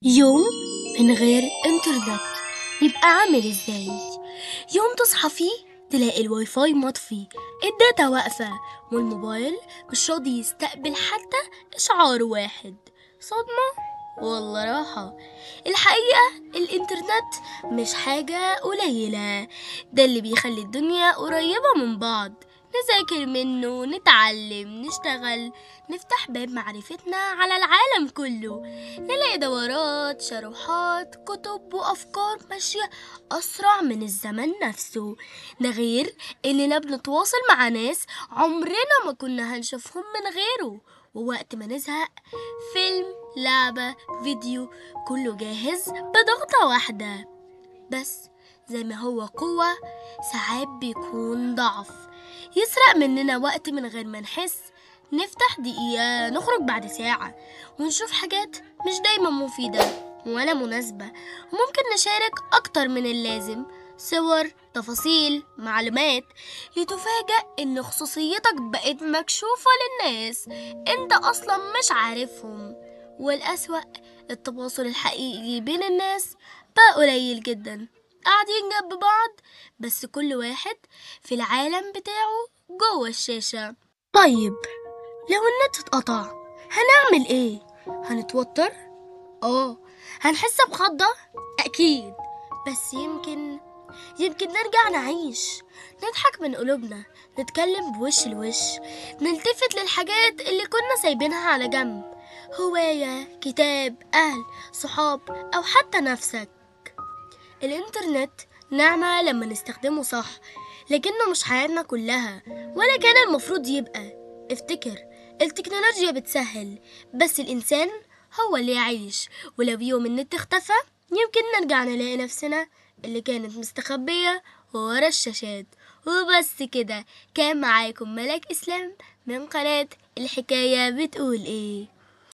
يوم من غير انترنت يبقى عامل ازاي؟ يوم تصحى فيه تلاقي الواي فاي مطفي، الداتا واقفة، والموبايل مش راضي يستقبل حتى إشعار واحد. صدمة والله راحة. الحقيقة الإنترنت مش حاجة قليلة، ده اللي بيخلي الدنيا قريبة من بعض، نذاكر منه، نتعلم، نشتغل، نفتح باب معرفتنا على العالم كله، نلاقي دورات، شروحات، كتب وأفكار ماشية أسرع من الزمن نفسه. ده غير إننا بنتواصل مع ناس عمرنا ما كنا هنشوفهم من غيره، ووقت ما نزهق فيلم، لعبة، فيديو، كله جاهز بضغطة واحدة. بس زي ما هو قوة، ساعات بيكون ضعف، يسرق مننا وقت من غير ما نحس. نفتح دقيقة نخرج بعد ساعة ونشوف حاجات مش دايما مفيدة ولا مناسبة، وممكن نشارك أكتر من اللازم، صور، تفاصيل، معلومات، لتفاجأ إن خصوصيتك بقت مكشوفة للناس أنت أصلا مش عارفهم. والأسوأ، التواصل الحقيقي بين الناس بقى قليل جدا، قاعدين جنب بعض بس كل واحد في العالم بتاعه جوه الشاشة. طيب لو النت اتقطع هنعمل ايه؟ هنتوتر؟ اه. هنحس بخضة؟ اكيد. بس يمكن نرجع نعيش، نضحك من قلوبنا، نتكلم بوش لوش، نلتفت للحاجات اللي كنا سايبينها على جنب، هواية، كتاب، أهل، صحاب، أو حتى نفسك. الإنترنت نعمة لما نستخدمه صح، لكنه مش حياتنا كلها ولا كان المفروض يبقى. افتكر، التكنولوجيا بتسهل بس الإنسان هو اللي يعيش. ولو يوم النت اختفى يمكن نرجع نلاقي نفسنا اللي كانت مستخبية ورا الشاشات. وبس كده، كان معاكم ملاك إسلام من قناة الحكاية بتقول إيه.